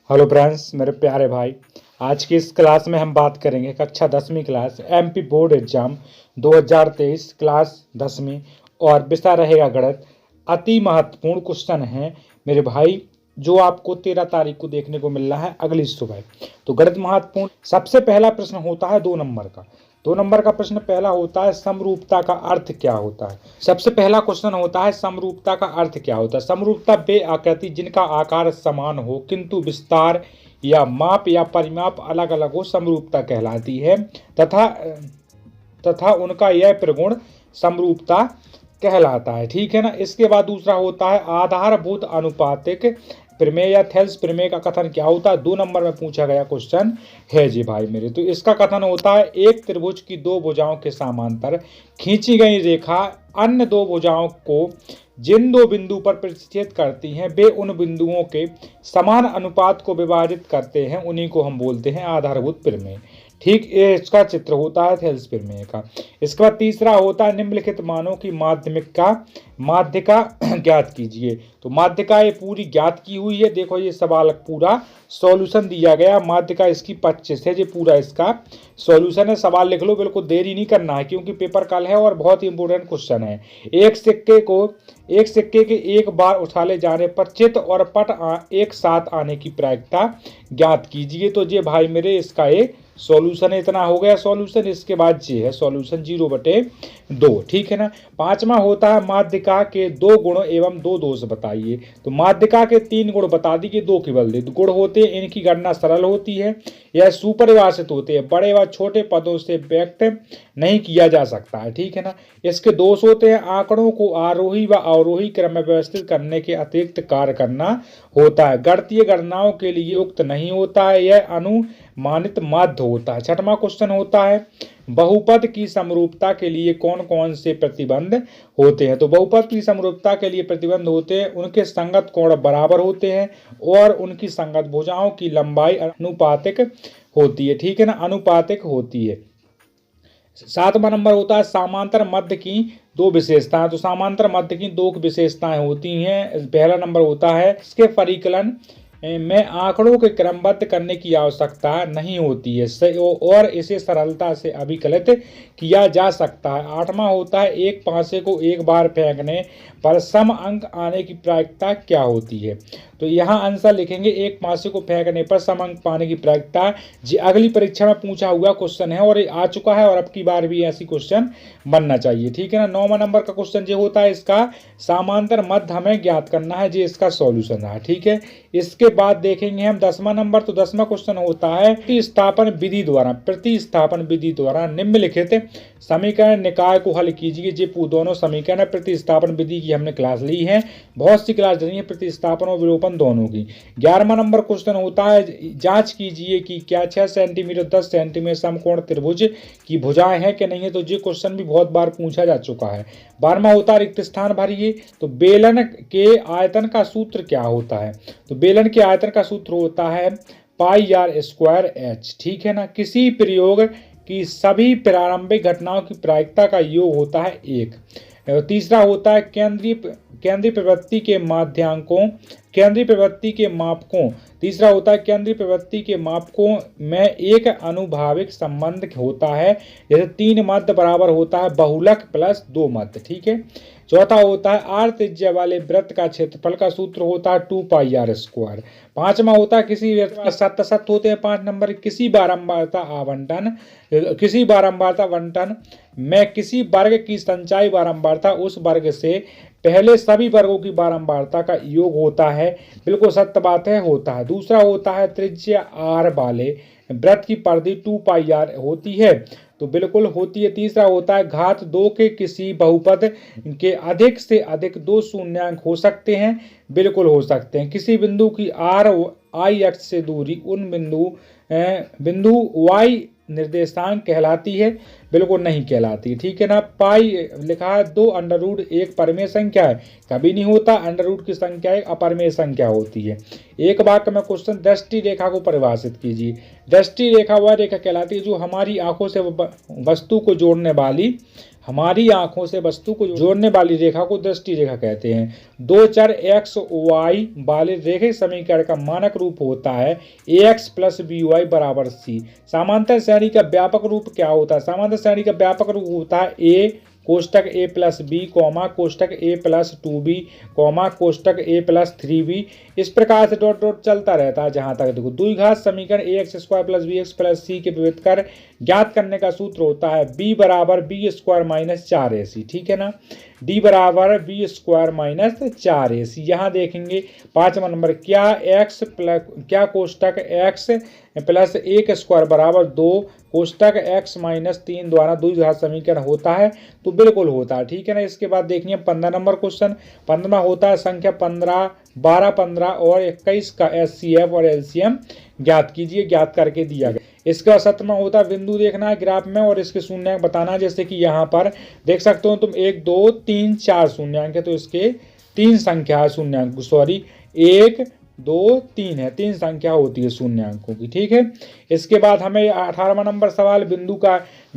Hello friends, मेरे प्यारे भाई। आज की इस क्लास में हम बात करेंगे कक्षा 10वीं class MP board exam 2023 class 10वीं और विषय रहेगा गणित। अति महत्वपूर्ण क्वेश्चन है मेरे भाई, जो आपको 13 तारीख को देखने को मिल रहा है अगली सुबह। तो गणित महत्वपूर्ण। सबसे पहला प्रश्न होता है 2 नंबर का। 2 नंबर का प्रश्न पहला होता है समरूपता का अर्थ क्या होता है। सबसे पहला क्वेश्चन होता है समरूपता का अर्थ क्या होता है। समरूपता वे आकृति जिनका आकार समान हो किंतु विस्तार या माप या परिमाप अलग अलग हो समरूपता कहलाती है तथा उनका यह प्रगुण समरूपता कहलाता है। ठीक है ना। इसके बाद दूसरा होता है आधारभूत अनुपातिक प्रमेय या थेल्स प्रमेय का कथन क्या होता है। 2 नंबर में पूछा गया क्वेश्चन है जी भाई मेरे। तो इसका कथन होता है एक त्रिभुज की 2 भुजाओं के समांतर खींची गई रेखा अन्य 2 भुजाओं को जिन 2 बिंदु पर प्रतिच्छेद करती हैं वे उन बिंदुओं के समान अनुपात को विभाजित करते हैं, उन्हीं को हम बोलते हैं आधारभूत प्रमेय। ठीक, ये इसका चित्र होता है थेल्स प्रमेय का। इसके बाद तीसरा होता है निम्नलिखित मानों की माध्यिका ज्ञात कीजिए। तो माध्यिका ये पूरी ज्ञात की हुई है। देखो ये सवाल पूरा सॉल्यूशन दिया गया। माध्यिका इसकी 25 है। ये पूरा इसका सॉल्यूशन है। सवाल लिख लो, बिल्कुल देरी नहीं करना है क्योंकि पेपर कल है और बहुत ही इंपॉर्टेंट क्वेश्चन है। एक सिक्के के एक बार उछाले जाने पर चित और पट एक साथ आने की प्रायिकता ज्ञात कीजिए। तो ये भाई मेरे इसका एक सॉल्यूशन है। इतना हो गया सॉल्यूशन। इसके बाद ये है सॉल्यूशन 0/2। ठीक है ना। 5वां होता है माध्यिका के 2 गुण एवं 2 दोष बताइए। तो माध्यिका के 3 गुण बता दीजिए, 2 केवल गुण होते हैं। इनकी गणना सरल होती है, यह सुपरिभाषित होते हैं, बड़े व छोटे पदों से व्यक्त नहीं किया जा सकता है। ठीक है ना। इसके दोष होते हैं आंकड़ों को आरोही व अवरोही क्रम में व्यवस्थित करने के अतिरिक्त कार्य करना होता है, गणितीय गणनाओं के लिए युक्त नहीं होता है, यह अनुमानित माध्य होता है। 6वां क्वेश्चन होता है बहुपद की समरूपता के लिए कौन कौन से प्रतिबंध होते हैं। तो बहुपद की समरूपता के लिए प्रतिबंध होते हैं उनके संगत कोण बराबर होते हैं और उनकी संगत भुजाओं की लंबाई अनुपातिक होती है। ठीक है ना, अनुपातिक होती है। 7वां नंबर होता है समांतर मध्य की 2 विशेषताएं। तो समांतर मध्य की 2 विशेषताएं होती हैं। पहला नंबर होता है इसके परिकलन में आंकड़ों के क्रमबद्ध करने की आवश्यकता नहीं होती है और इसे सरलता से अभिकलित किया जा सकता है। 8वां होता है एक पासे को एक बार फेंकने पर सम अंक आने की प्रायिकता क्या होती है। तो यहाँ आंसर लिखेंगे एक पासे को फेंकने पर सम अंक पाने की प्रायिकता। जी अगली परीक्षा में पूछा हुआ क्वेश्चन है और ये आ चुका है और अब की बार भी ऐसी क्वेश्चन बनना चाहिए। ठीक है ना। 9वां नंबर का क्वेश्चन जो होता है इसका समांतर मध्य हमें ज्ञात करना है, जी इसका सॉल्यूशन है। ठीक है। इसके बाद देखेंगे हम 10वां नंबर। तो 10वां क्वेश्चन होता है प्रतिस्थापन विधि द्वारा निम्नलिखित समीकरण निकाय को हल कीजिए। जी दोनों समीकरण प्रतिस्थापन विधि की हमने क्लास ली है, बहुत सी क्लास ली है प्रतिस्थापन और विलोपन दोनों की। 11वां नंबर क्वेश्चन होता है जांच कीजिए कि क्या 6 सेंटीमीटर 10 सेंटीमीटर समकोण त्रिभुज की भुजाएं हैं कि नहीं है। तो ये क्वेश्चन भी बहुत बार पूछा जा चुका है। 12वां होता है रिक्त स्थान भरिए। तो बेलन के आयतन का सूत्र क्या होता है। तो बेलन के आयतन का सूत्र होता है πr²h। ठीक है ना। किसी प्रयोग की सभी प्रारंभिक घटनाओं की प्रायिकता का योग होता है 1। तीसरा होता है केंद्रीय प्रवृत्ति के मापकों। तीसरा होता है केंद्रीय प्रवृत्ति के मापकों में एक अनुभाविक संबंध होता है, जैसे 3 मध्य बराबर होता है बहुलक प्लस 2 मध्य। ठीक है। चौथा होता है आर त्रिज्या वाले वृत्त का क्षेत्रफल का सूत्र होता है 2πr²। 5वां होता है किसी सत्य होते हैं 5 नंबर किसी बारंबारता आवंटन में किसी वर्ग की संचयी बारंबारता उस वर्ग से पहले सभी वर्गों की बारंबारता का योग होता है। बिल्कुल सत्य बात है, होता है। दूसरा होता है त्रिज्या r वाले वृत्त की परिधि 2πr होती है। तो बिल्कुल होती है। तीसरा होता है घात 2 के किसी बहुपद के अधिक से अधिक 2 शून्यांक हो सकते हैं। बिल्कुल हो सकते हैं। किसी बिंदु की i अक्ष से दूरी उन बिंदु y निर्देशांक कहलाती है। बिल्कुल नहीं कहलाती। ठीक है ना। पाई लिखा है 2√1 परमेय संख्या है, कभी नहीं होता। √ की संख्या एक अपरमेय संख्या होती है। एक वाक्य में क्वेश्चन दृष्टि रेखा को परिभाषित कीजिए। दृष्टि रेखा वह रेखा कहलाती है जो हमारी आंखों से वस्तु को जोड़ने वाली हमारी आंखों से वस्तु को जोड़ने वाली रेखा को दृष्टि रेखा कहते हैं। दो चर x y वाले रेखिक समीकरण का मानक रूप होता है ax प्लस by बराबर c। समांतर श्रेणी का व्यापक रूप क्या होता है? समांतर श्रेणी का व्यापक रूप होता है a कोष्टक a प्लस बी कॉमा कोष्टक a प्लस 2b कॉमा कोष्टक a प्लस 3b। इस प्रकार से डॉट डॉट चलता रहता है जहां तक देखो। द्विघात समीकरण ax square plus bx plus c के विपरीत कर ज्ञात करने का सूत्र होता है b बराबर b स्क्वायर माइनस 4ac। ठीक है ना, d बराबर b स्क्वायर माइनस 4ac। यहाँ देखेंगे 5वां नंबर, क्या कोष्टक x प्लस 1 स्क्वायर बराबर 2 कोष्टक x माइनस 3 द्वारा द्विघात समीकरण होता है? तो बिल्कुल होता है। ठीक है ना। इसके बाद देखिए 15 नंबर क्वेश्चन। 15 होता है संख्या 15, 12, 15 और 21 का HCF और LCM ज्ञात कीजिए। ज्ञात करके दिया गया। इसके बाद 17वां होता है बिंदु देखना है ग्राफ में और इसके शून्यांक बताना है। जैसे कि यहाँ पर देख सकते हो तुम 1 2 3 4 शून्यांक है, तो इसके 3 संख्या है शून्यांक, सॉरी 1 2 3 है, 3 संख्या होती है शून्यांकों की। ठीक है। इसके बाद हमें 18वां नंबर सवाल बिंदु का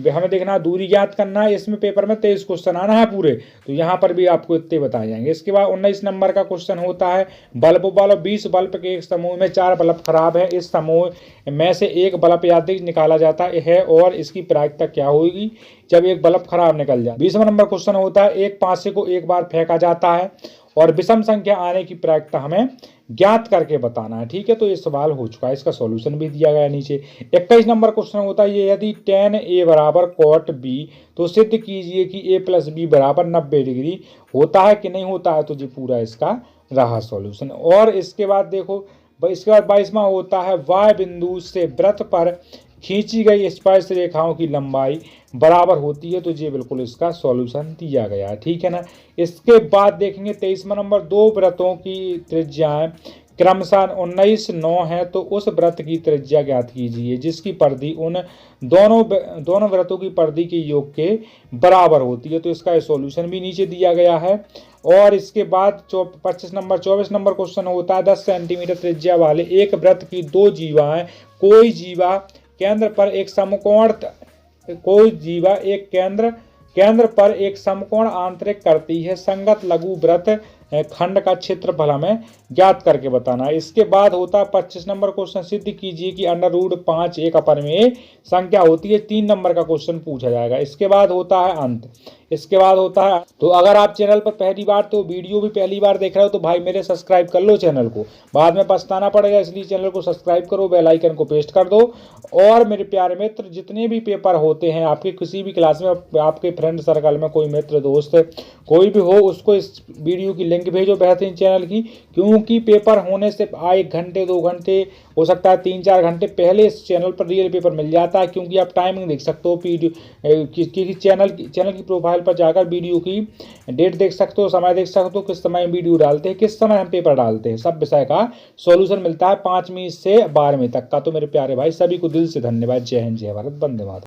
हमें देखना दूरी ज्ञात करना है। इसमें पेपर में 23 क्वेश्चन आना है पूरे, तो यहाँ पर भी आपको इतने बताए जाएंगे। इसके बाद 19 नंबर का क्वेश्चन होता है बल्ब वाला 20 बल्ब के एक समूह में 4 बल्ब खराब है। इस समूह में से एक बल्ब यादृच्छिक निकाला जाता है और इसकी प्रायिकता क्या होगी जब एक बल्ब खराब निकल जाए। 20वां नंबर क्वेश्चन होता है एक पासे को एक बार फेंका जाता है और विषम संख्या आने की प्रायिकता हमें ज्ञात करके बताना है। ठीक है, तो ये सवाल हो चुका है, इसका सॉल्यूशन भी दिया गया है नीचे। 21 नंबर क्वेश्चन होता है ये यदि tan a बराबर cot b तो सिद्ध कीजिए कि a प्लस बी बराबर 90 डिग्री होता है कि नहीं होता है। तो ये पूरा इसका रहा सॉल्यूशन। और इसके बाद देखो इसके बाद 22वां होता है y बिंदु से वृत्त पर खींची गई स्पर्श रेखाओं की लंबाई बराबर होती है। तो ये बिल्कुल इसका सॉल्यूशन दिया गया है। ठीक है ना। इसके बाद देखेंगे 23वां नंबर, दो वृत्तों की त्रिज्याएं क्रमशः 19 9 है, तो उस वृत्त की त्रिज्या ज्ञात कीजिए जिसकी परिधि उन दोनों वृत्तों की परिधि के योग के बराबर होती है। तो इसका सॉल्यूशन भी नीचे दिया गया है। और इसके बाद 24 नंबर क्वेश्चन होता है 10 सेंटीमीटर त्रिज्या वाले एक वृत्त की दो जीवाएं, कोई जीवा केंद्र पर एक समकोण आंतरिक करती है। संगत लघु वृत्त खंड का क्षेत्रफल हमें ज्ञात करके बताना है। इसके बाद होता है 25 नंबर क्वेश्चन, सिद्ध कीजिए कि √5 एक अपरिमेय संख्या होती है। 3 नंबर का क्वेश्चन पूछा जाएगा। इसके बाद होता है अंत। इसके बाद होता है, तो अगर आप चैनल पर पहली बार तो वीडियो भी पहली बार देख रहे हो तो भाई मेरे सब्सक्राइब कर लो चैनल को, बाद में पछताना पड़ेगा, इसलिए चैनल को सब्सक्राइब करो, बेल आइकन को पेस्ट कर दो। और मेरे प्यारे मित्र, जितने भी पेपर होते हैं आपके किसी भी क्लास में, आपके फ्रेंड सर्कल में कोई मित्र दोस्त कोई भी हो, उसको इस वीडियो की लिंक भेजो बेहतरीन चैनल की, क्योंकि पेपर होने से 1 घंटे 2 घंटे हो सकता है 3-4 घंटे पहले इस चैनल पर रियल पेपर मिल जाता है। क्योंकि आप टाइमिंग देख सकते हो चैनल की प्रोफाइल पर जाकर वीडियो की डेट देख सकते हो, समय देख सकते हो, किस समय वीडियो डालते हैं, किस समय हम पेपर डालते हैं। सब विषय का सॉल्यूशन मिलता है 5वीं से 12वीं तक का। तो मेरे प्यारे भाई सभी को दिल से धन्यवाद। जय हिंद, जय भारत, वंदे मातरम।